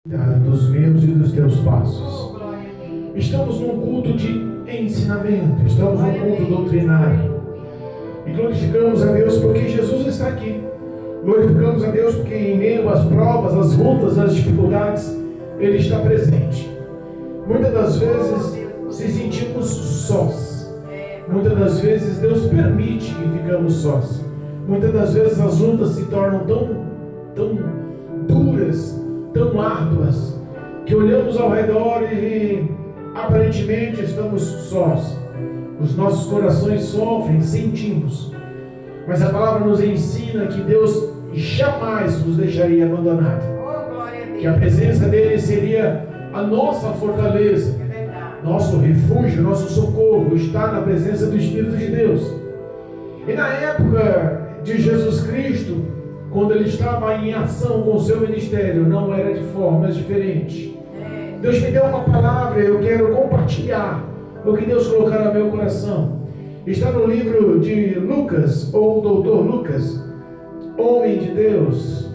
dos meus e dos teus passos. Estamos num culto de ensinamento, estamos num culto doutrinário. E glorificamos a Deus porque Jesus está aqui. Glorificamos a Deus porque em meio às provas, às lutas, às dificuldades, Ele está presente. Muitas das vezes se sentimos sós. Muitas das vezes Deus permite que ficamos sós. Muitas das vezes as lutas se tornam tão duras, tão árduas, que olhamos ao redor e aparentemente estamos sós. Os nossos corações sofrem, sentimos. Mas a palavra nos ensina que Deus jamais nos deixaria abandonados. Que a presença dele seria a nossa fortaleza, nosso refúgio, nosso socorro, está na presença do Espírito de Deus. E na época de Jesus Cristo, quando ele estava em ação com o seu ministério, não era de formas diferentes. Deus me deu uma palavra, eu quero compartilhar o que Deus colocar no meu coração. Está no livro de Lucas, ou Doutor Lucas, homem de Deus,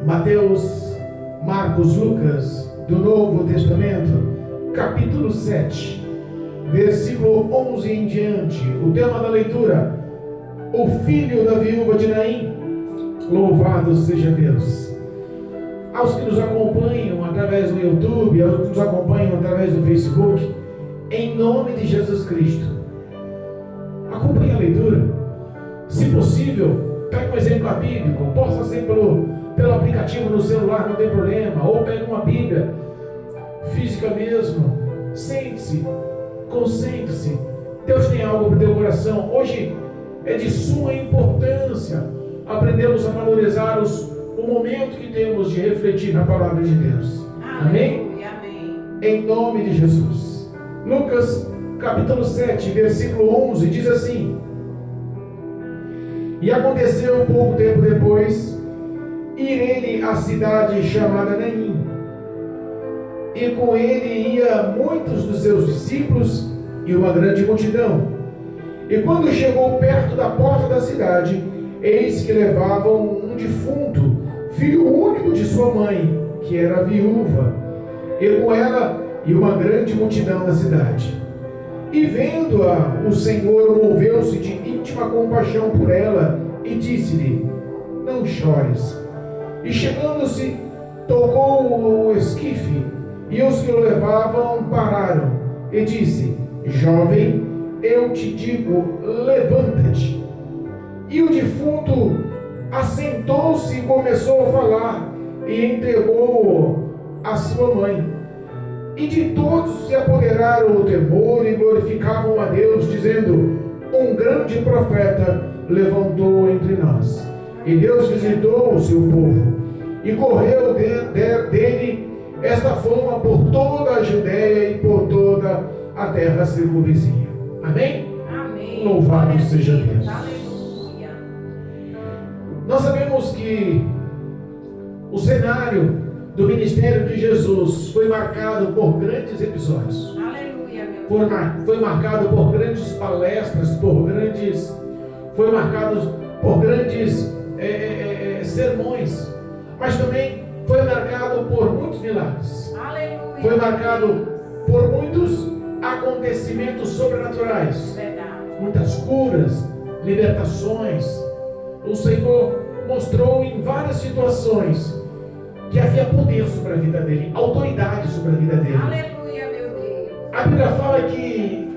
Mateus, Marcos, Lucas, do Novo Testamento, capítulo 7, versículo 11 em diante. O tema da leitura: o filho da viúva de Naim. Louvado seja Deus. Aos que nos acompanham através do YouTube, aos que nos acompanham através do Facebook, em nome de Jesus Cristo, acompanhe a leitura. Se possível, pegue um exemplo bíblico, possa ser pelo aplicativo no celular, não tem problema, ou pegue uma Bíblia física mesmo. Sente-se, concentre-se. Deus tem algo para o teu coração. Hoje é de suma importância aprendermos a valorizar o momento que temos de refletir na palavra de Deus. Amém? Amém. Em nome de Jesus. Lucas capítulo 7, versículo 11 diz assim: e aconteceu pouco tempo depois ir ele à cidade chamada Naim, e com ele ia muitos dos seus discípulos e uma grande multidão. E quando chegou perto da porta da cidade, eis que levavam um defunto, filho único de sua mãe, que era viúva, e com ela e uma grande multidão da cidade. E vendo-a, o Senhor moveu-se de íntima compaixão por ela e disse-lhe: não chores. E chegando-se, tocou o esquife, e os que o levavam pararam, e disse: jovem, eu te digo, levanta-te. E o defunto assentou-se e começou a falar, e entregou-o à sua mãe. E de todos se apoderaram o temor e glorificavam a Deus, dizendo: um grande profeta levantou entre nós. E Deus visitou o seu povo, e correu dele esta fama por toda a Judeia e por toda a terra circunvizinha. Amém? Amém. Louvado seja Deus. Aleluia. Nós sabemos que o cenário do ministério de Jesus foi marcado por grandes episódios. Aleluia, meu Deus. Foi marcado por grandes palestras, foi marcado por grandes sermões, mas também foi marcado por muitos milagres. Aleluia. Foi marcado por muitos acontecimentos sobrenaturais. Verdade. Muitas curas, libertações. O Senhor mostrou em várias situações que havia poder sobre a vida dele, autoridade sobre a vida dele. Aleluia, meu Deus. A Bíblia fala que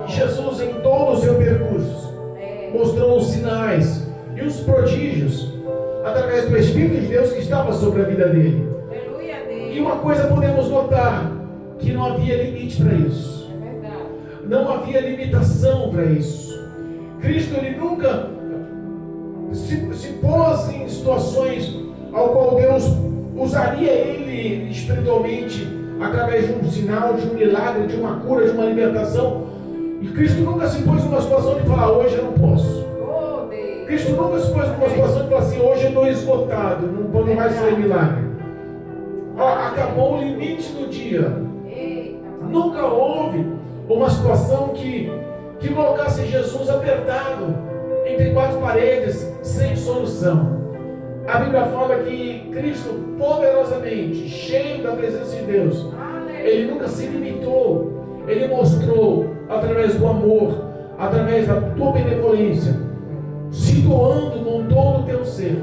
Jesus, em todo o seu percurso, mostrou os sinais e os prodígios através do Espírito de Deus que estava sobre a vida dele. Aleluia, Deus. E uma coisa podemos notar, que não havia limite para isso. É verdade. Não havia limitação para isso. Cristo, ele nunca se pôs em situações ao qual Deus usaria ele espiritualmente através de um sinal, de um milagre, de uma cura, de uma libertação. E Cristo nunca se pôs numa situação de falar: hoje eu não posso. Oh, Deus. Cristo nunca se pôs numa situação de falar assim: hoje eu estou esgotado, não vai ser milagre. Acabou o limite do dia. Eita. Nunca houve uma situação que colocasse Jesus apertado entre quatro paredes, sem solução. A Bíblia fala que Cristo, poderosamente, cheio da presença de Deus, Ele nunca se limitou. Ele mostrou, através do amor, através da tua benevolência, se doando com todo o teu ser.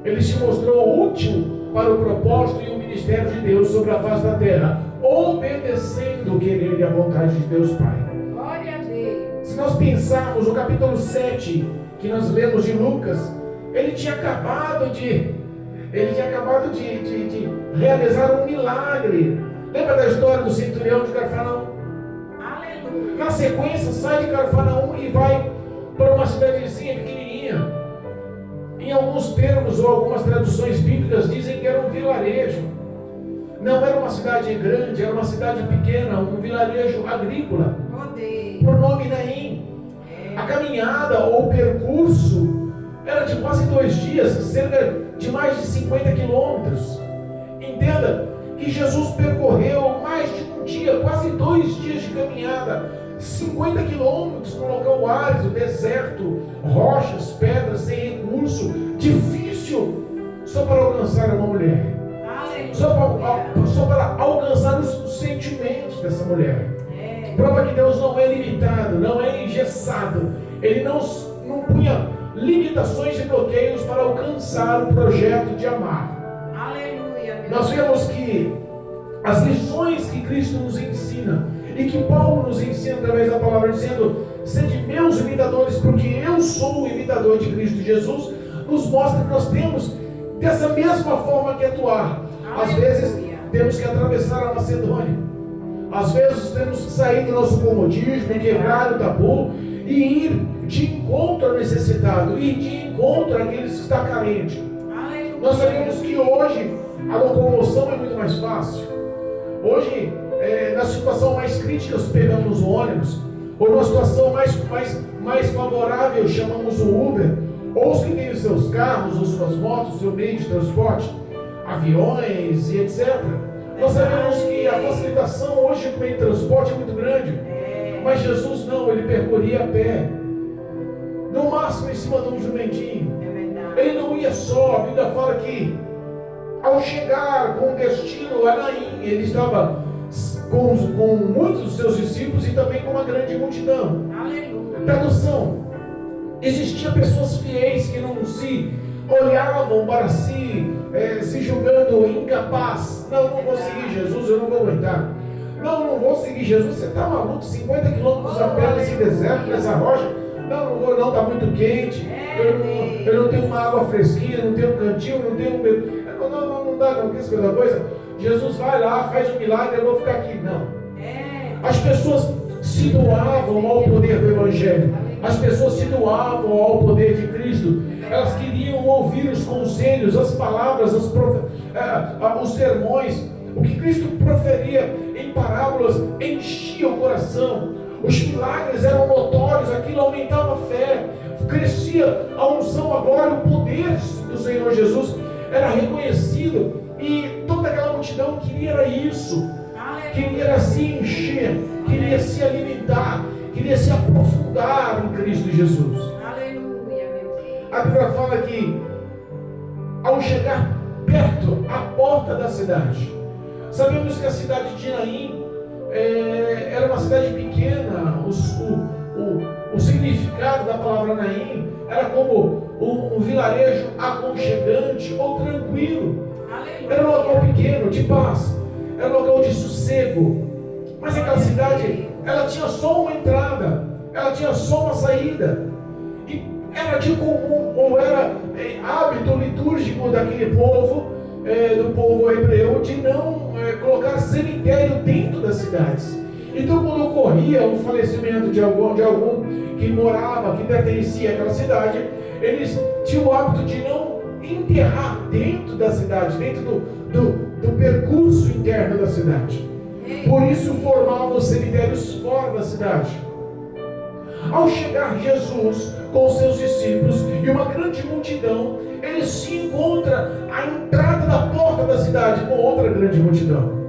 Ele se mostrou útil para o propósito e o ministério de Deus sobre a face da terra, obedecendo o querer e a vontade de Deus Pai. Glória a Deus. Se nós pensarmos no capítulo 7, que nós lemos de Lucas, ele tinha acabado de realizar um milagre. Lembra da história do centurião de Cafarnaum? Aleluia. Na sequência, sai de Cafarnaum e vai para uma cidadezinha pequenininha. Em alguns termos ou algumas traduções bíblicas dizem que era um vilarejo. Não era uma cidade grande, era uma cidade pequena, um vilarejo agrícola. Por nome Naim. A caminhada ou percurso era de quase 2 dias, cerca de mais de 50 quilômetros. Entenda que Jesus percorreu mais de um dia, quase 2 dias de caminhada, 50 quilômetros no local árido, deserto, rochas, pedras, sem recurso, difícil, só para alcançar uma mulher, só para alcançar os sentimentos dessa mulher. Prova que Deus não é limitado, não é engessado. Ele não punha limitações e bloqueios para alcançar o projeto de amar. Aleluia. Nós vemos que as lições que Cristo nos ensina e que Paulo nos ensina através da palavra, dizendo: sede meus imitadores, porque eu sou o imitador de Cristo Jesus, nos mostra que nós temos dessa mesma forma que atuar. Às vezes temos que atravessar a Macedônia, às vezes temos que sair do nosso comodismo, quebrar o tabu e ir de encontro ao necessitado, ir de encontro àqueles que estão carentes. Nós sabemos que hoje a locomoção é muito mais fácil. Hoje, na situação mais crítica, pegamos o ônibus, ou na situação mais favorável, chamamos o Uber, ou os que têm os seus carros, ou suas motos, seu meio de transporte, aviões e etc. Nós sabemos que a facilitação hoje do meio de transporte é muito grande, mas Jesus não, ele percorria a pé, no máximo em cima de um jumentinho. Ele não ia só. A Bíblia fala que ao chegar com destino a Naim, ele estava com muitos dos seus discípulos e também com uma grande multidão. Tradução: existiam pessoas fiéis que não se olhavam para si, se julgando incapaz. Não vou seguir Jesus, eu não vou aguentar. Não vou seguir Jesus, você está maluco? 50 quilômetros a pé nesse deserto, nessa rocha. Não vou não, está muito quente. Eu não tenho uma água fresquinha, não tenho um cantinho, não tenho... Não dá, não, que isso é coisa. Jesus vai lá, faz um milagre, eu vou ficar aqui. Não. As pessoas se doavam ao poder do Evangelho. As pessoas se doavam ao poder de Cristo. Elas queriam ouvir os conselhos, as palavras, os sermões. O que Cristo proferia em parábolas enchia o coração. Os milagres eram notórios, aquilo aumentava a fé, crescia a unção, agora o poder do Senhor Jesus era reconhecido, e toda aquela multidão queria isso, queria se encher, queria se alimentar, queria se aprofundar em Cristo Jesus. Aleluia, meu Deus. A Bíblia fala que ao chegar perto, à porta da cidade, sabemos que a cidade de Naim era uma cidade pequena. O significado da palavra Naim era como um vilarejo aconchegante ou tranquilo. Era um local pequeno, de paz, era um local de sossego. Mas aquela cidade, ela tinha só uma entrada, ela tinha só uma saída, e era de comum, ou era hábito litúrgico daquele povo, do povo hebreu, de não colocar cemitério dentro das cidades. Então, quando ocorria o falecimento de algum que morava, que pertencia àquela cidade, eles tinham o hábito de não enterrar dentro da cidade, dentro do percurso interno da cidade. Por isso formavam os cemitérios fora da cidade. Ao chegar Jesus com seus discípulos e uma grande multidão, ele se encontra à entrada da porta da cidade com outra grande multidão.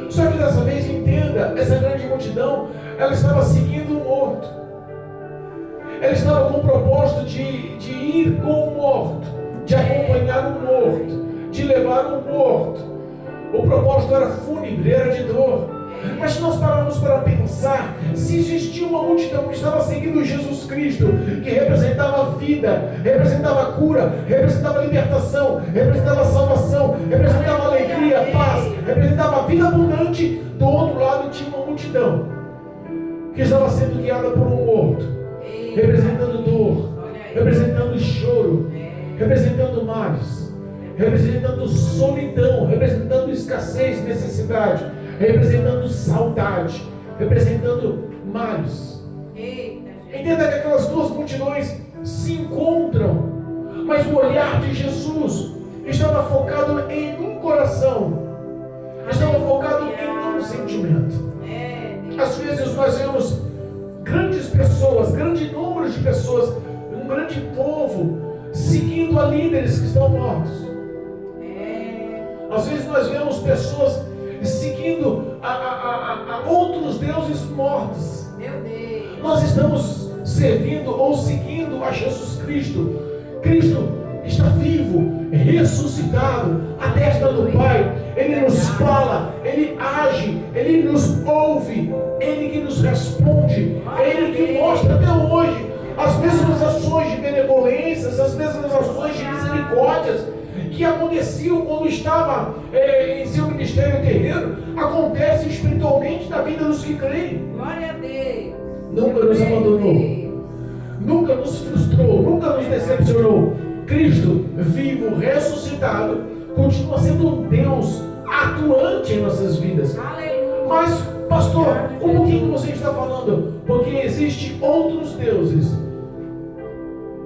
Só que dessa vez, entenda, essa grande multidão, ela estava seguindo um morto. Ela estava com o propósito de ir com o morto, de acompanhar o morto, de levar o morto. O propósito era fúnebre, era de dor. Mas se nós pararmos para pensar, se existia uma multidão que estava seguindo Jesus Cristo, que representava vida, representava cura, representava libertação, representava salvação, representava alegria, paz, representava vida abundante, do outro lado tinha uma multidão que estava sendo guiada por um morto, representando dor, representando choro, representando males, representando solidão, representando escassez, necessidade, representando saudade, representando males. Entenda que aquelas duas multidões se encontram, mas o olhar de Jesus estava focado em um coração, estava focado em um sentimento. Às vezes nós vemos grandes pessoas, grande número de pessoas, um grande povo seguindo a líderes que estão mortos. Às vezes nós vemos pessoas seguindo a outros deuses mortos. Nós estamos servindo ou seguindo a Jesus Cristo. Cristo está vivo, ressuscitado, à destra do Pai. Ele nos fala, Ele age, Ele nos ouve, Ele que nos responde, é Ele que mostra até hoje as mesmas ações de benevolências, as mesmas ações de misericórdias que aconteciam quando estava em seu ministério terreno, acontece espiritualmente na vida dos que creem. Glória a Deus. Nunca nos abandonou, nunca nos frustrou, nunca nos decepcionou. Cristo, vivo, ressuscitado, continua sendo um Deus atuante em nossas vidas. Aleluia. Mas, pastor, como que você está falando? Porque existem outros deuses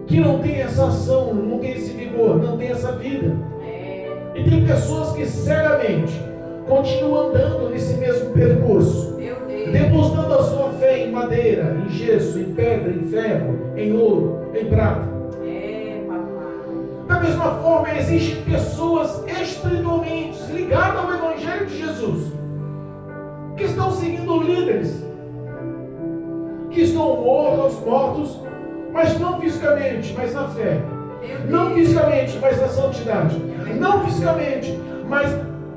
que não tem essa ação, não tem esse vigor, não tem essa vida. E tem pessoas que cegamente continuam andando nesse mesmo percurso, depositando a sua fé em madeira, em gesso, em pedra, em ferro, em ouro, em prata. Da mesma forma, existem pessoas espiritualmente ligadas ao Evangelho de Jesus, que estão seguindo líderes, que estão mortos, mas não fisicamente, mas na fé. Não fisicamente, mas na santidade. Não fisicamente, mas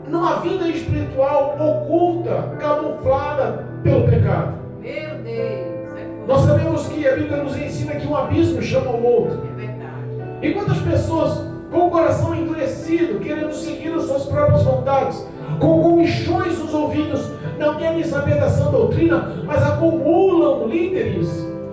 numa vida espiritual oculta, camuflada pelo pecado. Meu Deus. Nós sabemos que a Bíblia nos ensina que um abismo chama o outro. É verdade. E quantas pessoas com o coração endurecido, querendo seguir as suas próprias vontades, com comichões nos ouvidos, não querem saber da sã doutrina, mas acumulam líderes,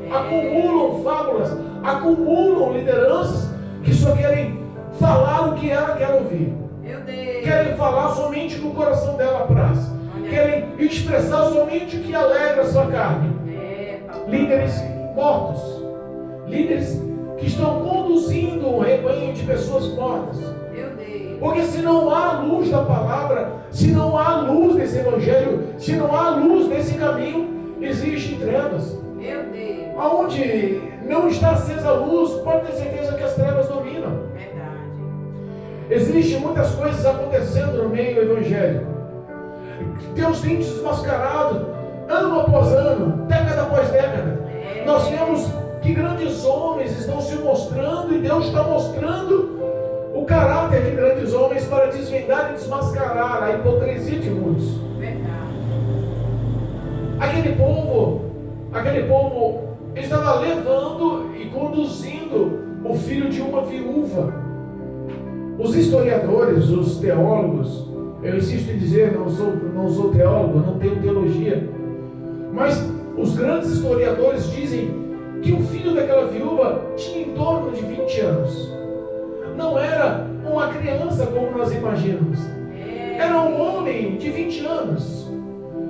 acumulam fábulas, acumulam lideranças que só querem falar o que ela quer ouvir. Meu Deus. Querem falar somente o que o coração dela apraz. Querem expressar somente o que alegra a sua carne. Líderes mortos. Líderes que estão conduzindo um rebanho de pessoas mortas. Meu Deus. Porque se não há luz da palavra, se não há luz desse evangelho, se não há luz desse caminho, existem trevas. Meu Deus. Aonde não está acesa a luz, pode ter certeza que as trevas dominam. Verdade. Existem muitas coisas acontecendo no meio evangélico. Deus tem desmascarado ano após ano, década após década. Nós vemos que grandes homens estão se mostrando e Deus está mostrando o caráter de grandes homens para desvendar e desmascarar a hipocrisia de muitos. Verdade. Aquele povo estava levando e conduzindo o filho de uma viúva. Os historiadores, os teólogos, eu insisto em dizer, não sou teólogo, não tenho teologia, mas os grandes historiadores dizem que o filho daquela viúva tinha em torno de 20 anos. Não era uma criança como nós imaginamos. Era um homem de 20 anos.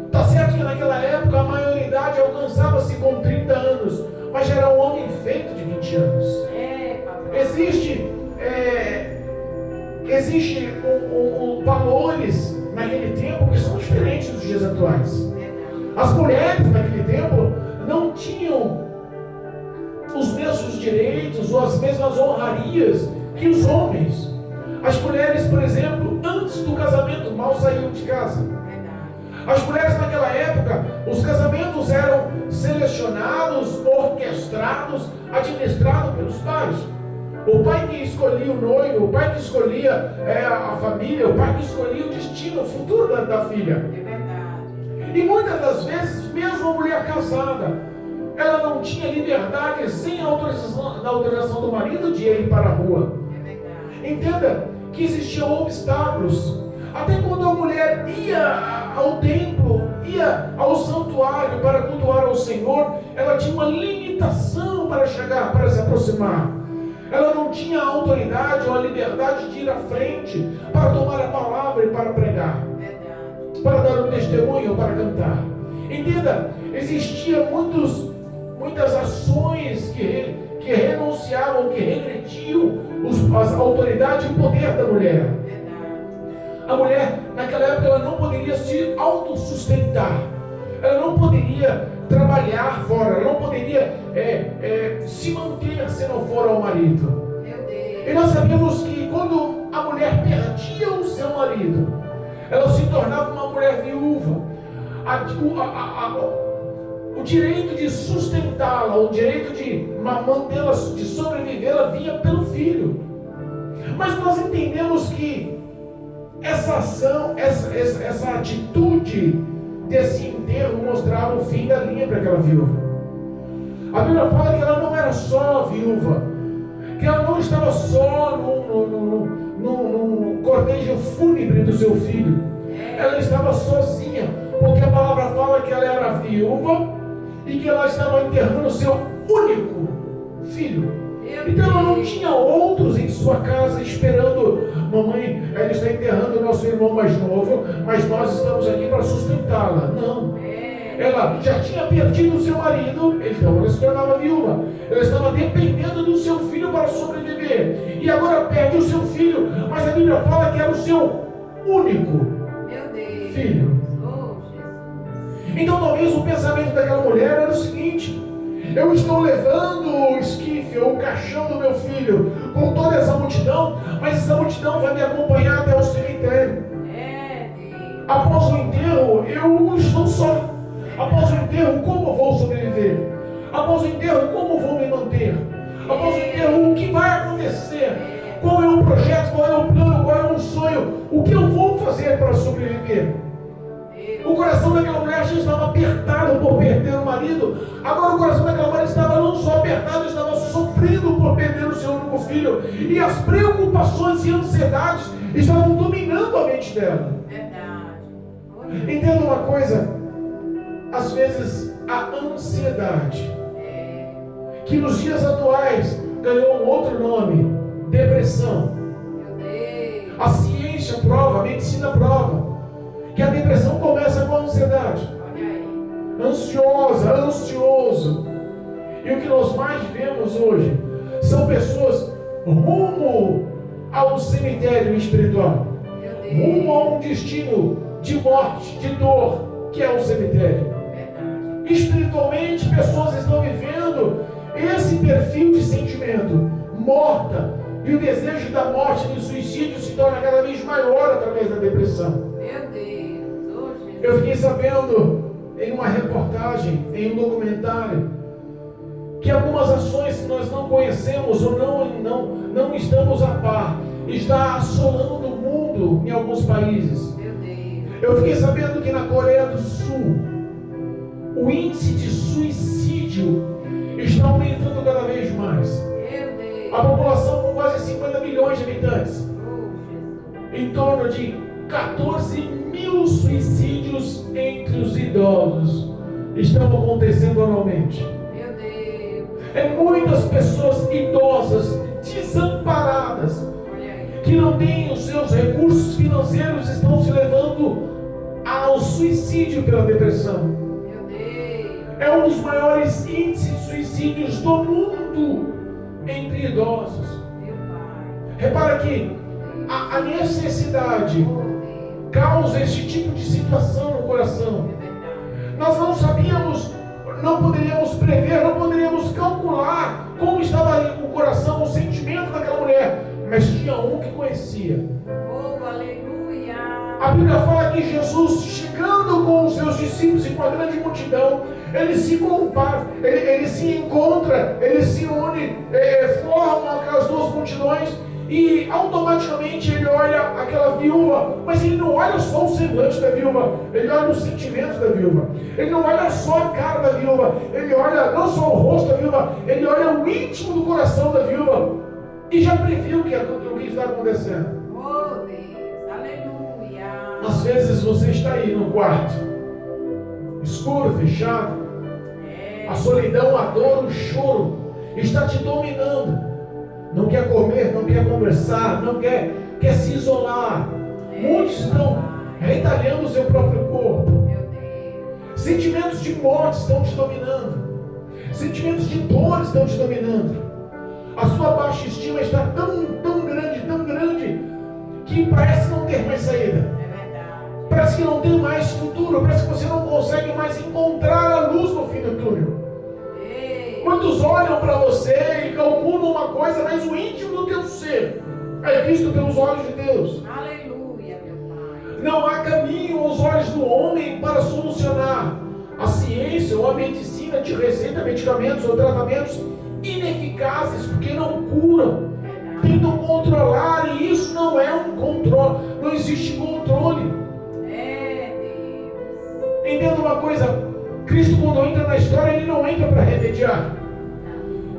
Está certo que naquela época a maioridade alcançava-se com 30 anos, mas era um homem feito de 20 anos. Existem valores naquele tempo que são diferentes dos dias atuais. As mulheres naquele tempo não tinham os mesmos direitos ou as mesmas honrarias que os homens. As mulheres, por exemplo, antes do casamento mal saíam de casa. As mulheres naquela época, os casamentos eram selecionados, orquestrados, administrados pelos pais. O pai que escolhia o noivo, o pai que escolhia a família, o pai que escolhia o destino, o futuro da filha. É verdade. E muitas das vezes, mesmo a mulher casada, ela não tinha liberdade sem a autorização do marido de ir para a rua. É verdade. Entenda que existiam obstáculos. Até quando a mulher ia ao templo, ia ao santuário para cultuar ao Senhor, ela tinha uma limitação para chegar, para se aproximar. Ela não tinha a autoridade ou a liberdade de ir à frente para tomar a palavra e para pregar, para dar um testemunho, para cantar. Entenda, existiam muitas ações que renunciavam, que regrediam a autoridade e o poder da mulher. A mulher, naquela época, ela não poderia se autossustentar. Ela não poderia trabalhar fora. Ela não poderia se manter se não for ao marido. E nós sabemos que quando a mulher perdia o seu marido, ela se tornava uma mulher viúva. O direito de sustentá-la, o direito de mantê-la, de sobrevivê-la, vinha pelo filho. Mas nós entendemos que essa ação, essa atitude desse enterro mostrava o fim da linha para aquela viúva. A Bíblia fala que ela não era só viúva, que ela não estava só no cortejo fúnebre do seu filho. Ela estava sozinha, porque a palavra fala que ela era viúva e que ela estava enterrando o seu único filho. Então ela não tinha outros em sua casa esperando. Mamãe, ela está enterrando o nosso irmão mais novo, mas nós estamos aqui para sustentá-la. Não. Ela já tinha perdido o seu marido, então ela se tornava viúva. Ela estava dependendo do seu filho para sobreviver. E agora perde o seu filho, mas a Bíblia fala que era o seu único filho. Então talvez o pensamento daquela mulher era o seguinte: eu estou levando o esquife ou o caixão do meu filho com toda essa multidão, mas essa multidão vai me acompanhar até o cemitério. Após o enterro, eu estou só. Após o enterro, como vou sobreviver? Após o enterro, como vou me manter? Após o enterro, o que vai acontecer? Qual é o projeto? Qual é o plano? Qual é o sonho? O que eu vou fazer para sobreviver? O coração daquela mulher já estava apertado por perder o marido. Agora o coração daquela mulher estava não só apertado, estava sofrendo por perder o seu único filho. E as preocupações e ansiedades estavam dominando a mente dela. Entenda uma coisa: às vezes a ansiedade, que nos dias atuais ganhou um outro nome, depressão. A ciência prova, a medicina prova que a depressão começa com a ansiedade. Ansioso. E o que nós mais vemos hoje são pessoas rumo ao cemitério espiritual, rumo a um destino de morte, de dor, que é o cemitério. Espiritualmente, pessoas estão vivendo esse perfil de sentimento, morta, e o desejo da morte, do suicídio, se torna cada vez maior através da depressão. Eu fiquei sabendo em uma reportagem, em um documentário, que algumas ações que nós não conhecemos ou não estamos a par, está assolando o mundo em alguns países. Eu fiquei sabendo que na Coreia do Sul, o índice de suicídio está aumentando cada vez mais. A população com quase 50 milhões de habitantes, em torno de 14 mil suicídios entre os idosos estão acontecendo anualmente. Muitas pessoas idosas, desamparadas, que não têm os seus recursos financeiros, estão se levando ao suicídio pela depressão. É um dos maiores índices de suicídios do mundo entre idosos. Repara que a necessidade causa esse tipo de situação no coração. Nós não sabíamos, não poderíamos prever, não poderíamos calcular como estava o coração, o sentimento daquela mulher, mas tinha um que conhecia. A Bíblia fala que Jesus, chegando com os seus discípulos e com a grande multidão, ele se compara, ele se encontra, ele se une, formam aquelas duas multidões e automaticamente ele olha aquela viúva, mas ele não olha só o semblante da viúva, ele olha os sentimentos da viúva, ele não olha só a cara da viúva, ele olha não só o rosto da viúva, ele olha o íntimo do coração da viúva e já previu o que está acontecendo. Oh Deus, aleluia. Às vezes você está aí no quarto, escuro, fechado, a solidão, a dor, o choro está te dominando. Não quer comer, não quer conversar, não quer se isolar. Muitos estão retalhando o seu próprio corpo. Meu Deus. Sentimentos de morte estão te dominando. Sentimentos de dor estão te dominando. A sua baixa estima está tão grande, que parece não ter mais saída. É verdade. Parece que não tem mais futuro. Parece que você não consegue mais encontrar a luz no fim do túnel. Quantos olham para você e calculam uma coisa, mas o íntimo do teu ser é visto pelos olhos de Deus. Aleluia, meu Pai. Não há caminho aos olhos do homem para solucionar. A ciência ou a medicina te receita medicamentos ou tratamentos ineficazes, porque não curam. Tentam controlar, e isso não é um controle. Não existe controle. Deus. Entenda uma coisa. Cristo, quando entra na história, ele não entra para remediar.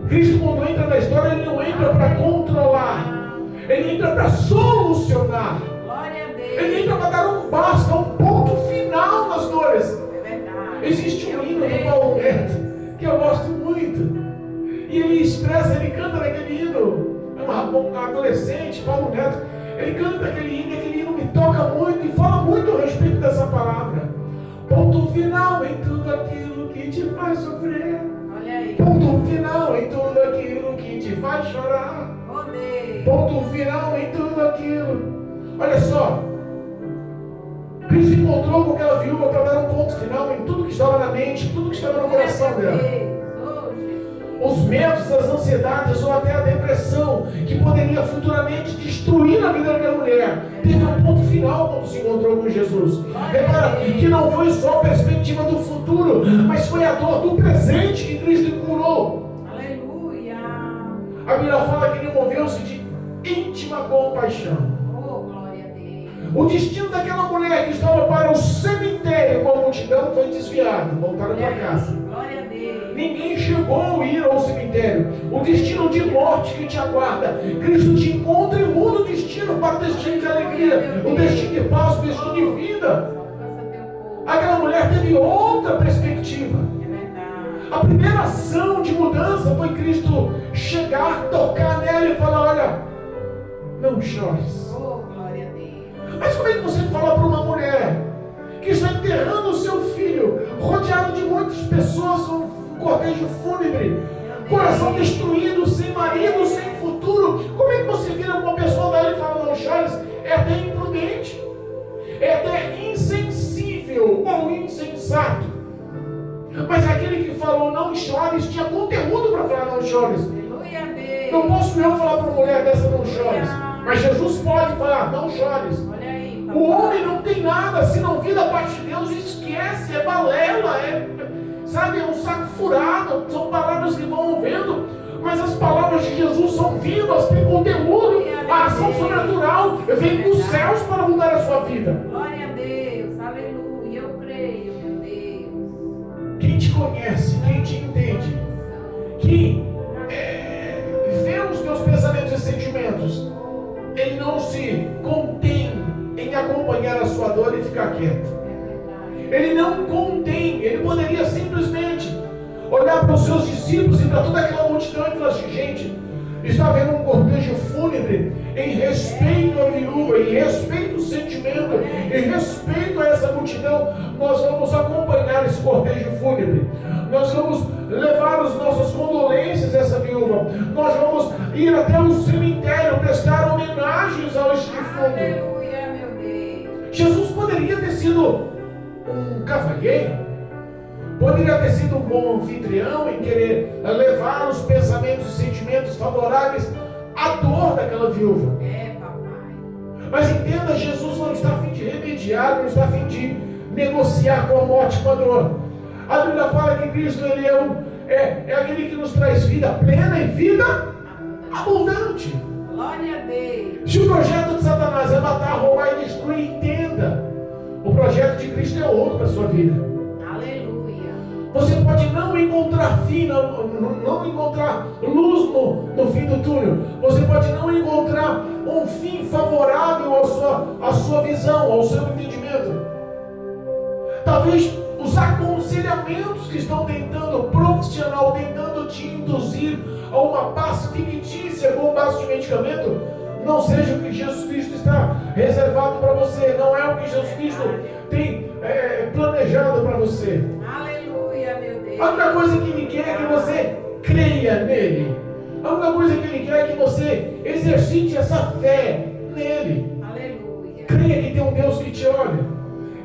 Cristo, quando entra na história, ele não entra para controlar. Ele entra para solucionar. Glória a Deus. Ele entra para dar um basta, um ponto final nas dores. É verdade. Existe um hino do Paulo Neto que eu gosto muito. E ele expressa, ele canta naquele hino. É um adolescente, Paulo Neto. Ele canta aquele hino me toca muito e fala muito a respeito dessa palavra. Ponto final em tudo aquilo que te faz sofrer. Olha aí. Ponto final em tudo aquilo que te faz chorar. Oh Deus. Ponto final em tudo aquilo. Olha só. Cristo encontrou com aquela viúva para dar um ponto final em tudo que estava na mente, tudo que estava no coração dela. Oh, Jesus. Os medos, as ansiedades ou até a depressão que poderia futuramente destruir a vida daquela mulher, teve um ponto final quando se encontrou com Jesus. Repara que não foi só a perspectiva do futuro, mas foi a dor do presente que Cristo curou. Aleluia. A Bíblia fala que ele moveu-se de íntima compaixão. Oh, glória a Deus. O destino daquela mulher que estava para o cemitério com a multidão foi desviado, voltaram para casa. Glória a Deus. Ninguém chegou a ir ao cemitério. O destino de morte que te aguarda, Cristo te encontra e muda o destino para o destino de alegria, o destino de paz, o destino de vida. Alcança teu povo. Aquela mulher teve outra perspectiva. É verdade. A primeira ação de mudança foi Cristo chegar, tocar nela e falar: olha, não chores. Oh, glória a Deus. Mas como é que você fala para uma mulher que está enterrando o seu filho, rodeado de muitas pessoas, um cortejo fúnebre, coração destruído, sem marido, sem futuro? Como é que você vira uma pessoa daí e fala: não chores? É até imprudente, é até insensível ou insensato. Mas aquele que falou não chores tinha conteúdo para falar não chores. Aleluia a Deus. Não posso eu falar para uma mulher dessa não chores, mas Jesus pode falar não chores. Olha aí, papai. O homem não tem nada, se não vir da parte de Deus, esquece, é balela, sabe, é um saco furado, são palavras que vão ao vento, mas as palavras de Jesus são vivas, têm conteúdo, a ação sobrenatural vem dos céus para mudar a sua vida. Glória a Deus, aleluia, eu creio, meu Deus. Quem te conhece, quem te entende, que vê os teus pensamentos e sentimentos, ele não se contém em acompanhar a sua dor e ficar quieto. Ele não contém, ele poderia simplesmente olhar para os seus discípulos e para toda aquela multidão e falar assim: gente, está havendo um cortejo fúnebre em respeito à viúva, em respeito ao sentimento, em respeito a essa multidão, nós vamos acompanhar esse cortejo fúnebre, nós vamos levar as nossas condolências a essa viúva, nós vamos ir até o cemitério prestar homenagens ao defunto. Aleluia, meu Deus. Jesus poderia ter sido um cavalheiro, poderia ter sido um bom anfitrião em querer levar os pensamentos e sentimentos favoráveis à dor daquela viúva. Papai. Mas entenda, Jesus não está a fim de remediar diabo está a fim de negociar com a morte, com a dor. A Bíblia fala que Cristo ele é aquele que nos traz vida plena e vida abundante. Glória a Deus. Se o projeto de Satanás é matar, roubar e destruir, entenda. O projeto de Cristo é outro para a sua vida. Aleluia. Você pode não encontrar fim, não encontrar luz no fim do túnel. Você pode não encontrar um fim favorável à sua visão, ao seu entendimento. Talvez os aconselhamentos que estão tentando te induzir a uma paz fictícia com base de medicamento, não seja o que Jesus Cristo está reservado para você. Não é o que Jesus Cristo tem planejado para você. Aleluia, meu Deus. A única coisa que Ele quer é que você creia nele. A única coisa que Ele quer é que você exercite essa fé nele. Aleluia. Creia que tem um Deus que te olha.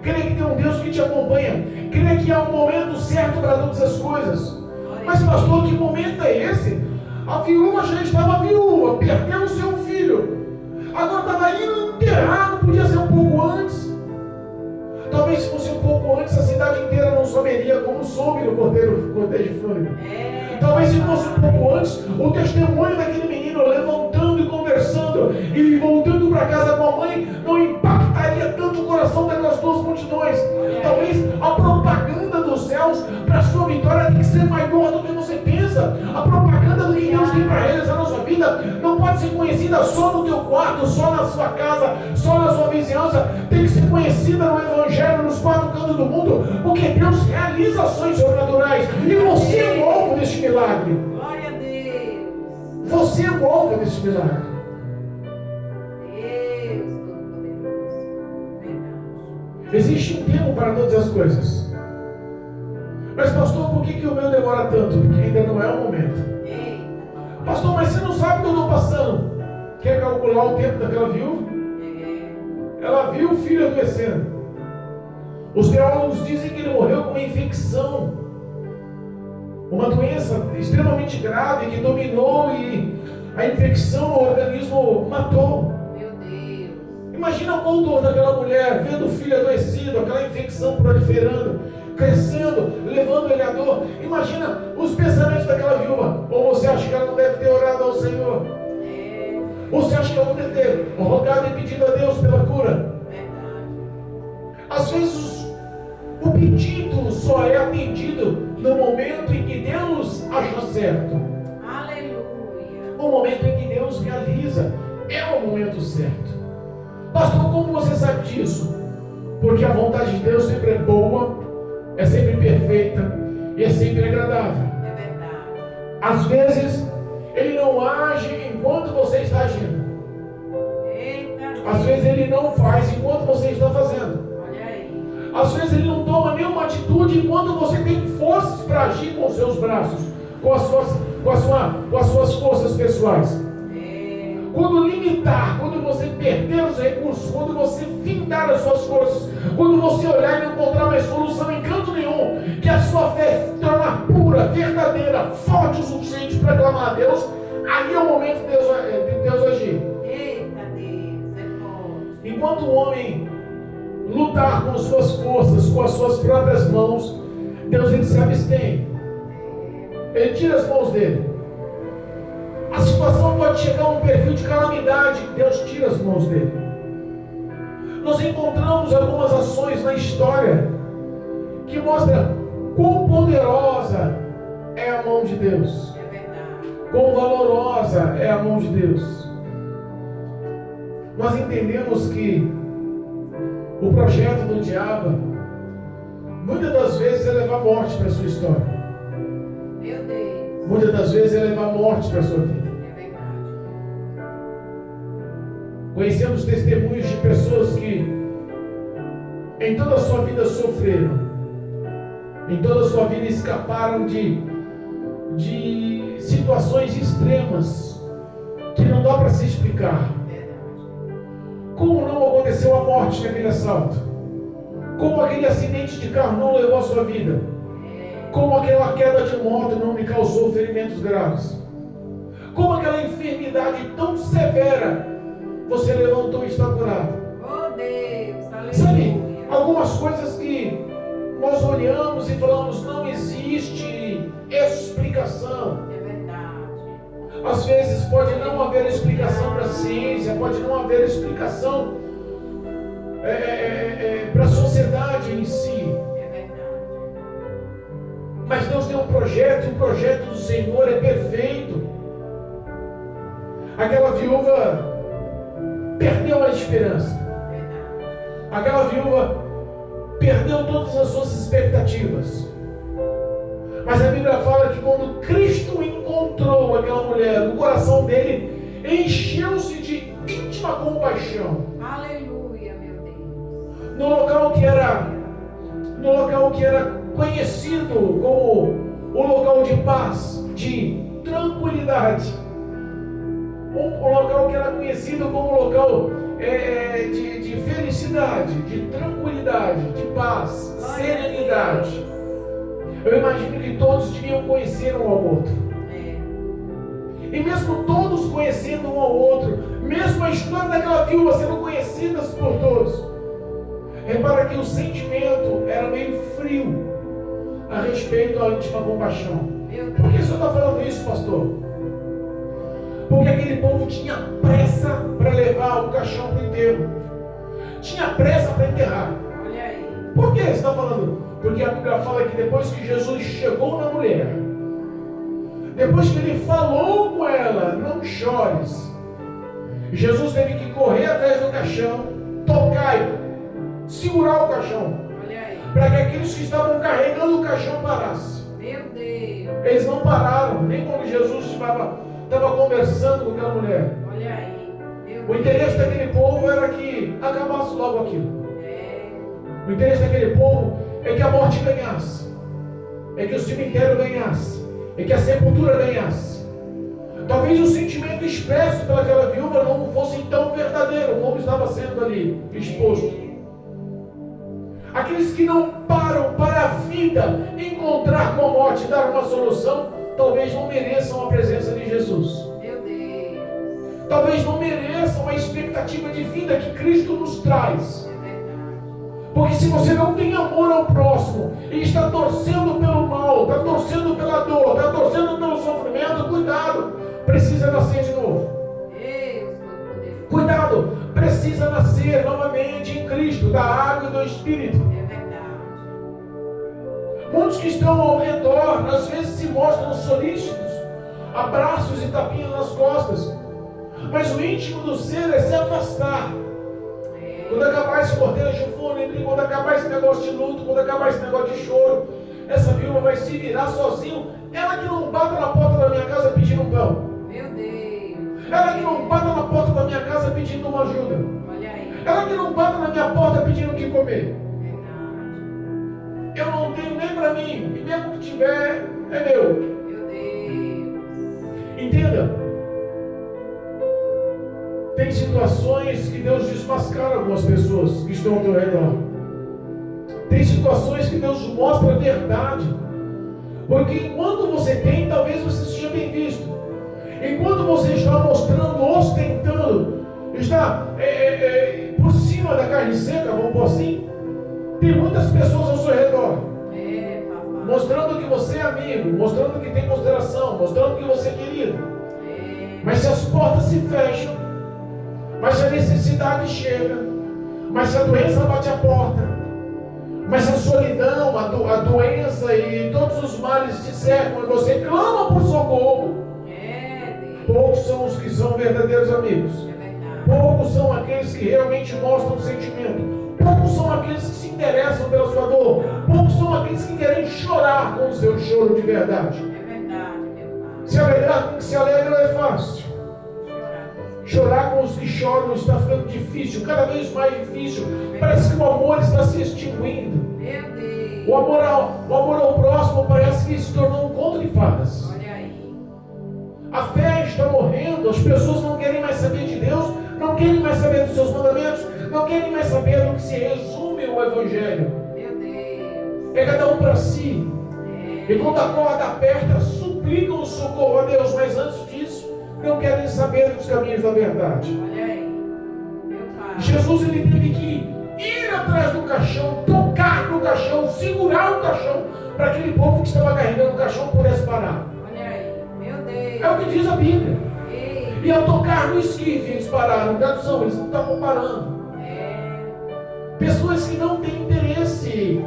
Creia que tem um Deus que te acompanha. Creia que há um momento certo para todas as coisas. Mas pastor, que momento é esse? A viúva já estava viúva, perdeu o seu filho. Agora estava indo enterrar, não podia ser um pouco antes. Talvez se fosse um pouco antes, a cidade inteira não souberia como soube no cortejo fúnebre. Talvez se fosse um pouco antes, o testemunho daquele menino levantando e conversando e voltando para casa com a mãe não impactaria tanto o coração daquelas duas multidões. Talvez a propaganda dos céus para a sua vitória tem que ser maior do que você pensa. A propaganda do que Deus tem para realizar na sua vida não pode ser conhecida só no teu quarto, só na sua casa, só na sua vizinhança. Tem que ser conhecida no Evangelho, nos quatro cantos do mundo, porque Deus realiza ações sobrenaturais e você é o alvo deste milagre. Glória a Deus. Você é o alvo deste milagre. Deus Todo-Poderoso. Verdade. Existe um tempo para todas as coisas. Mas pastor, por que o meu demora tanto? Porque ainda não é o momento. Eita. Pastor, mas você não sabe o que eu estou passando. Quer calcular o tempo daquela viúva? Ela viu o filho adoecendo. Os teólogos dizem que ele morreu com uma infecção, uma doença extremamente grave que dominou e a infecção no organismo matou. Meu Deus. Imagina qual dor daquela mulher vendo o filho adoecido, aquela infecção proliferando, crescendo, levando ele à dor. Imagina os pensamentos daquela viúva. Ou você acha que ela não deve ter orado ao Senhor? Ou você acha que ela não deve ter rogado e pedido a Deus pela cura? Às vezes o pedido só é atendido no momento em que Deus acha certo. Aleluia. O momento em que Deus realiza é o momento certo. Pastor, como você sabe disso? Porque a vontade de Deus sempre é boa, é sempre perfeita e é sempre agradável. É verdade. Às vezes Ele não age enquanto você está agindo. Eita. Às vezes Ele não faz enquanto você está fazendo. Olha aí. Às vezes Ele não toma nenhuma atitude enquanto você tem forças para agir com os seus braços, com as suas forças pessoais. Quando limitar, quando você perder os recursos, quando você findar as suas forças, quando você olhar e não encontrar mais solução em canto nenhum, que a sua fé se tornar pura, verdadeira, forte o suficiente para clamar a Deus, aí é o momento de Deus agir. Eita Deus, é forte. Enquanto o homem lutar com suas forças, com as suas próprias mãos, Deus ele se abstém. Ele tira as mãos dele. A situação pode chegar a um perfil de calamidade, Deus tira as mãos dele. Nós encontramos algumas ações na história que mostram quão poderosa é a mão de Deus, É verdade. quão valorosa é a mão de Deus. Nós entendemos que o projeto do diabo muitas das vezes é levar morte para a sua história. Meu Deus. Muitas das vezes é levar morte para a sua vida. É verdade. Conhecemos testemunhos de pessoas que em toda a sua vida sofreram, em toda a sua vida escaparam de situações extremas que não dá para se explicar. Como não aconteceu a morte naquele assalto? Como aquele acidente de carro não levou a sua vida? Como aquela queda de moto não me causou ferimentos graves? Como aquela enfermidade tão severa você levantou e está curado? Oh Deus, aleluia. Sabe, algumas coisas que nós olhamos e falamos, não existe explicação. É verdade. Às vezes pode não haver explicação para a ciência, pode não haver explicação para a sociedade em si. É verdade. Mas Deus tem um projeto, e o projeto do Senhor é perfeito. Aquela viúva perdeu a esperança. Aquela viúva perdeu todas as suas expectativas. Mas a Bíblia fala que quando Cristo encontrou aquela mulher, o coração dele encheu-se de íntima compaixão. Aleluia, meu Deus. No local que era conhecido como o local de paz, de tranquilidade. Um local que era conhecido como local de felicidade, de tranquilidade, de paz, serenidade. Eu imagino que todos deviam conhecer um ao outro. E mesmo todos conhecendo um ao outro, mesmo a história daquela viúva sendo conhecidas por todos, repara que o sentimento era meio frio a respeito à íntima compaixão. Por que o senhor está falando isso, pastor? Porque aquele povo tinha pressa para levar o caixão para o enterro. Tinha pressa para enterrar. Olha aí. Por que você está falando? Porque a Bíblia fala que depois que Jesus chegou na mulher, depois que ele falou com ela, não chores, Jesus teve que correr atrás do caixão, tocar e segurar o caixão, para que aqueles que estavam carregando o caixão parassem. Meu Deus. Eles não pararam, nem quando Jesus estava conversando com aquela mulher. Olha aí. O interesse daquele povo era que acabasse logo aquilo. O interesse daquele povo é que a morte ganhasse, é que o cemitério ganhasse, é que a sepultura ganhasse. Talvez o sentimento expresso pelaquela viúva não fosse tão verdadeiro como estava sendo ali exposto. Aqueles que não param para a vida encontrar com a morte, dar uma solução, talvez não mereçam a presença de Jesus. Meu Deus. Talvez não mereçam a expectativa de vida que Cristo nos traz. Porque se você não tem amor ao próximo e está torcendo pelo mal, está torcendo pela dor, está torcendo pelo sofrimento, cuidado, precisa nascer de novo. Cuidado, precisa nascer novamente em Cristo, da água e do Espírito. É verdade. Muitos que estão ao redor, às vezes se mostram solícitos, abraços e tapinhas nas costas. Mas o íntimo do ser é se afastar. Quando acabar esse cortejo fúnebre, quando acabar esse negócio de luto, quando acabar esse negócio de choro, essa viúva vai se virar sozinho. Ela que não bata na porta da minha casa pedindo um pão. Meu Deus. Ela que não bata na porta da minha casa pedindo uma ajuda. Olha aí. Ela que não bata na minha porta pedindo o que comer. Verdade. Eu não tenho nem para mim, e mesmo que tiver, é meu. Meu Deus. Entenda. Tem situações que Deus desmascara algumas pessoas que estão ao teu redor. Tem situações que Deus mostra a verdade. Porque enquanto você tem, talvez você seja bem visto. Enquanto você está mostrando, ostentando, está por cima da carne seca, vamos por assim, tem muitas pessoas ao seu redor. Mostrando que você é amigo, mostrando que tem consideração, mostrando que você é querido. Mas se as portas se fecham, mas se a necessidade chega, mas se a doença bate a porta, mas se a solidão, a doença e todos os males te cercam e você clama por socorro, poucos são os que são verdadeiros amigos. Poucos são aqueles que realmente mostram sentimento. Poucos são aqueles que se interessam pela sua dor. Poucos são aqueles que querem chorar com o seu choro de verdade. Se alegra é fácil. Chorar com os que choram está ficando difícil, cada vez mais difícil. Parece que o amor está se extinguindo. O amor ao próximo parece que se tornou um conto de fadas. A fé está morrendo, as pessoas não querem mais saber de Deus, não querem mais saber dos seus mandamentos, não querem mais saber do que se resume o Evangelho. É cada um para si. E quando a corda aperta, suplicam o socorro a Deus, mas antes disso, não querem saber dos caminhos da verdade. Jesus ele teve que ir atrás do caixão, tocar no caixão, segurar o caixão, para aquele povo que estava carregando o caixão pudesse parar. Olha aí, meu Deus. É o que diz a Bíblia. Ei, E ao tocar no esquife, eles pararam. Tradução, eles não estavam parando. Pessoas que não têm interesse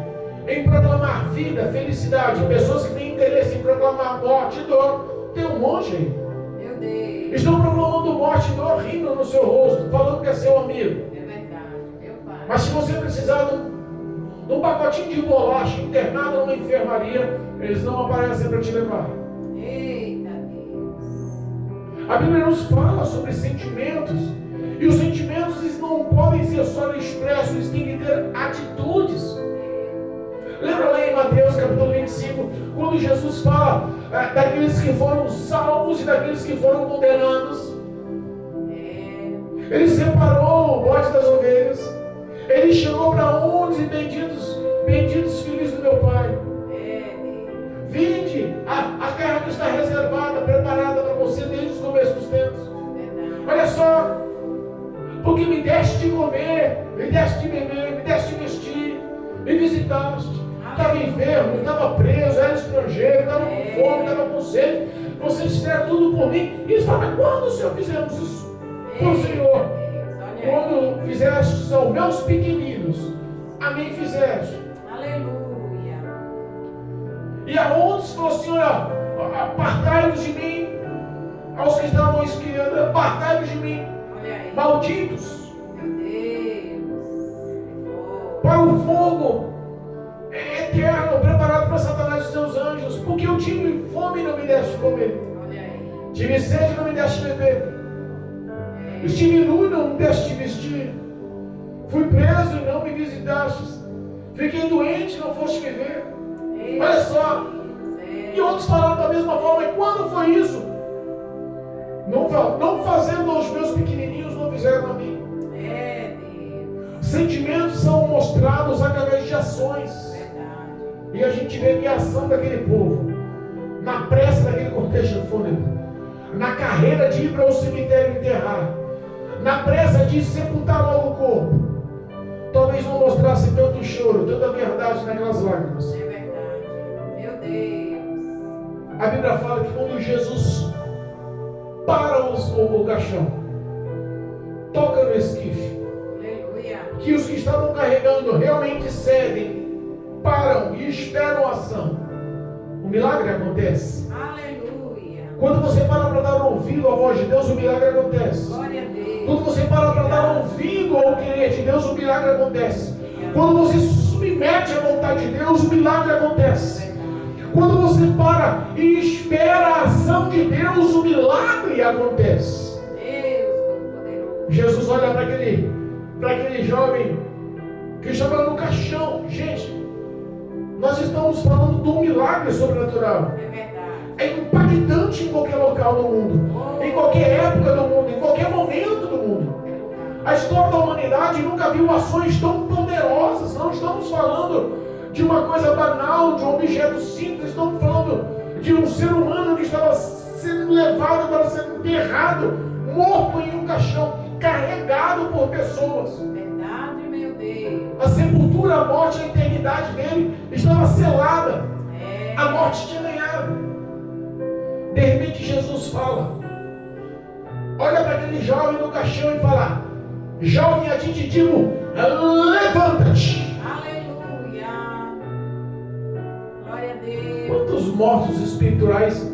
em proclamar vida, felicidade. Pessoas que têm interesse em proclamar morte e dor. Tem um monte aí. meu Deus. Estão proclamando morte e dor, rindo no seu rosto, falando que é seu amigo. É verdade, meu Pai. Mas se você precisar de um pacotinho de bolacha internado numa enfermaria, eles não aparecem para te levar. Eita Deus. A Bíblia nos fala sobre sentimentos. E os sentimentos eles não podem ser só expressos, eles têm que ter atitudes. Lembra lá em Mateus capítulo 25, quando Jesus fala daqueles que foram salvos e daqueles que foram condenados? Ele separou o bote das ovelhas. Ele chamou para onde benditos filhos do meu Pai. Vinde, a carne está reservada, preparada para você desde os começos dos tempos. Olha só, porque me deste de comer, me deste de beber, me deste de vestir, me visitaste. Estava enfermo, estava preso, era estrangeiro, estava com fome, estava com sede. Vocês fizeram tudo por mim. E eles falam, mas quando o Senhor fizemos isso? Por o Senhor. Quando fizeste aos meus pequeninos, a mim fizeste. Aleluia. E a outros falou assim, olha, apartai-vos de mim, aos que estavam à esquerda, apartai-vos de mim, Olha aí. malditos, Meu Deus. para o fogo eterno, preparado para Satanás e seus anjos, porque eu tive fome e não me deste comer, Olha aí. tive sede e não me deste beber, estive nu e não me deste vestir, fui preso e não me visitaste, fiquei doente e não foste me ver. Olha só, e outros falaram da mesma forma, e quando foi isso? Não fazendo aos meus pequenininhos, não fizeram a mim. Sentimentos são mostrados através de ações. E a gente vê que a ação daquele povo, na pressa daquele cortejo fúnebre, na carreira de ir para o cemitério enterrar, na pressa de sepultar logo o corpo, talvez não mostrasse tanto choro, tanta verdade naquelas lágrimas. É verdade. Meu Deus. A Bíblia fala que quando Jesus para o caixão, toca no esquife, Aleluia. que os que estavam carregando realmente cedem, param e esperam a ação. O milagre acontece. Aleluia. Quando você para para dar ouvido à voz de Deus, o milagre acontece. Glória a Deus. Quando você para para dar ouvido ao querer de Deus, o milagre acontece. Quando você se submete à vontade de Deus, o milagre acontece. Quando você para e espera a ação de Deus, o milagre acontece. Deus Todo-Poderoso. Jesus olha para aquele jovem que estava no caixão. Gente, nós estamos falando de um milagre sobrenatural. É verdade. É impactante em qualquer local do mundo, em qualquer época do mundo, em qualquer momento do mundo. A história da humanidade nunca viu ações tão poderosas. Não estamos falando de uma coisa banal, de um objeto simples. Estamos falando de um ser humano que estava sendo levado para ser enterrado, morto em um caixão, carregado por pessoas. Verdade, meu Deus. A sepultura, a morte, a eternidade dele estava selada. A morte tinha ganhado. De repente Jesus fala, olha para aquele jovem no caixão e fala, jovem, a ti te digo, levanta-te. Aleluia. Glória a Deus. Quantos mortos espirituais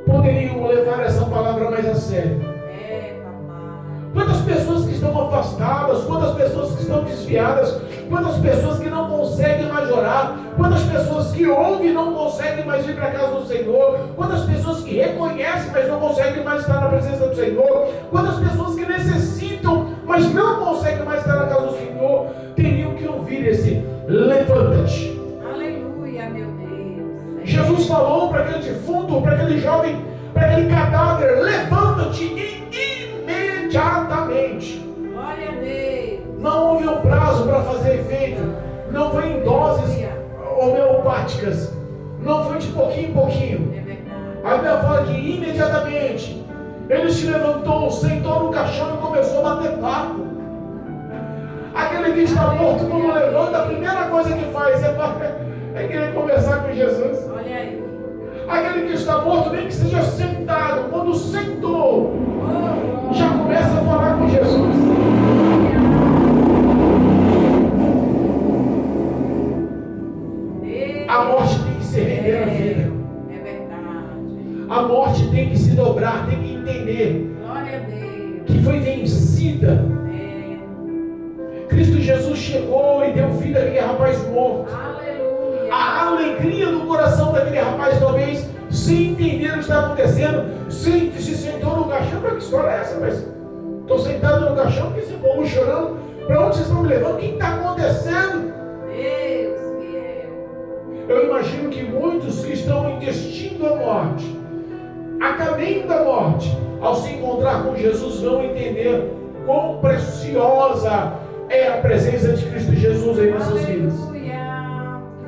poderiam levar essa palavra mais a sério? Papai. Quantas pessoas que estão afastadas, quantas pessoas que estão desviadas, quantas pessoas que não conseguem mais orar, quantas pessoas que ouvem e não conseguem mais ir para a casa do Senhor, quantas pessoas que reconhecem, mas não conseguem mais estar na presença do Senhor, quantas pessoas que necessitam, mas não conseguem mais estar na casa do Senhor, teriam que ouvir esse levanta-te. Aleluia, meu Deus. Jesus falou para aquele defunto, para aquele jovem, para aquele cadáver, levanta-te e imediatamente. Glória a Deus. Não houve um prazo para fazer efeito, não foi em doses homeopáticas, não foi de pouquinho em pouquinho. É verdade. A Bíblia fala que imediatamente ele se levantou, sentou no caixão e começou a bater papo. Aquele que está morto, quando levanta, a primeira coisa que faz é querer conversar com Jesus. Olha aí. Aquele que está morto, nem que seja sentado, quando sentou, já começa a falar com Jesus. A morte tem que se render à vida. É verdade. A morte tem que se dobrar, tem que entender Glória a Deus. que foi vencida. Cristo Jesus chegou e deu vida àquele rapaz morto. Aleluia. A alegria do coração daquele rapaz, talvez, sem entender o que está acontecendo, se sentou no caixão. Que história é essa? Mas estou sentado no caixão, que esse povo chorando. Para onde vocês estão me levando? O que está acontecendo? Deus fiel. Eu imagino que muitos que estão intestindo a morte, a caminho da morte, ao se encontrar com Jesus, vão entender quão preciosa é a presença de Cristo Jesus em nossas vidas. Aleluia.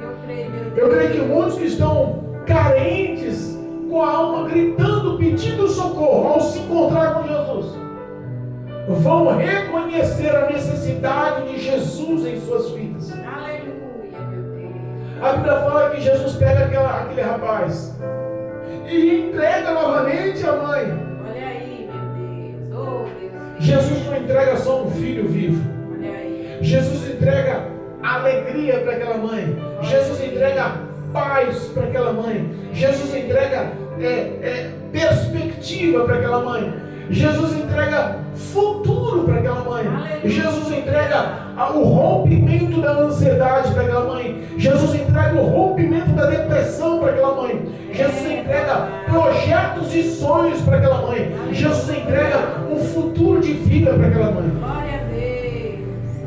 Eu creio, meu Deus. Eu creio que muitos que estão carentes, com a alma gritando, pedindo socorro, ao se encontrar com Jesus, vão reconhecer a necessidade de Jesus em suas vidas. Aleluia, meu Deus. A Bíblia fala que Jesus pega aquele rapaz e entrega novamente a mãe. Olha aí, meu Deus. Oh, Deus. Jesus não entrega só um filho vivo. Olha aí. Jesus entrega alegria para aquela mãe. Jesus entrega paz para aquela mãe. Jesus entrega perspectiva para aquela mãe. Jesus entrega futuro para aquela mãe. Jesus entrega o rompimento da ansiedade para aquela mãe. Jesus entrega o rompimento da depressão para aquela mãe. Jesus entrega projetos e sonhos para aquela mãe. Jesus entrega um futuro de vida para aquela mãe. Glória a Deus.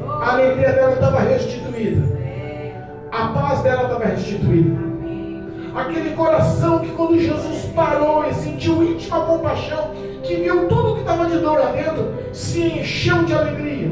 Oh, A alegria dela estava restituída. A paz dela estava restituída. amém. Aquele coração que quando Jesus parou e sentiu íntima compaixão, que viu tudo que estava de dor lá dentro, se encheu de alegria.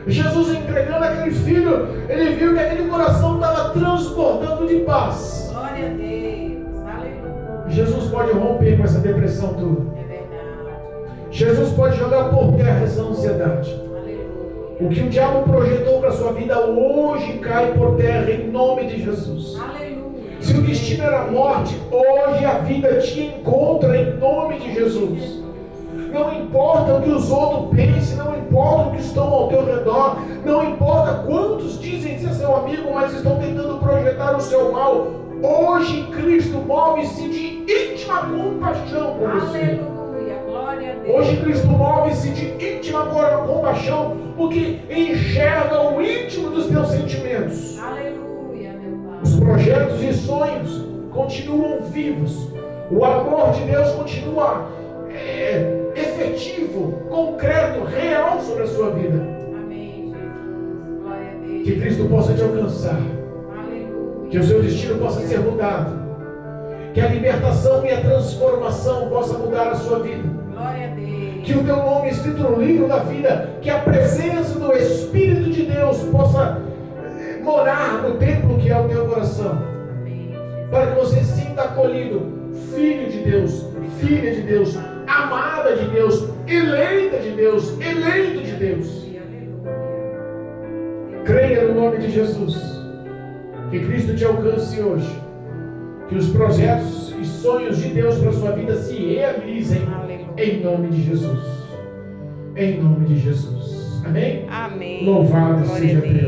Jesus entregando aquele filho, ele viu que aquele coração estava transbordando de paz. Glória a Deus. Aleluia. Jesus pode romper com essa depressão toda. É verdade. Jesus pode jogar por terra essa ansiedade. Aleluia. O que o diabo projetou para a sua vida hoje cai por terra em nome de Jesus. Aleluia. Se o destino era a morte, hoje a vida te encontra em nome de Jesus. Não importa o que os outros pensem, não importa o que estão ao teu redor, não importa quantos dizem ser seu amigo, mas estão tentando projetar o seu mal. Hoje Cristo move-se de íntima compaixão por você. Aleluia. Glória a Deus. Hoje Cristo move-se de íntima compaixão, porque enxerga o íntimo dos teus sentimentos. Aleluia, meu Pai. Os projetos e sonhos continuam vivos. O amor de Deus continua efetivo, concreto, real sobre a sua vida. Amém, Jesus. Glória a Deus. Que Cristo possa te alcançar. Aleluia. Que o seu destino possa ser mudado. Que a libertação e a transformação possa mudar a sua vida. Glória a Deus. Que o teu nome escrito no livro da vida, que a presença do Espírito de Deus possa morar no templo que é o teu coração. Amém, Jesus. Para que você se sinta acolhido, filho de Deus, filha de Deus, amada de Deus, eleita de Deus, eleito de Deus. Aleluia. Creia no nome de Jesus. Que Cristo te alcance hoje. Que os projetos e sonhos de Deus para a sua vida se realizem. Aleluia. Em nome de Jesus. Em nome de Jesus. Amém? Amém. Louvado Glória a seja Deus. Deus.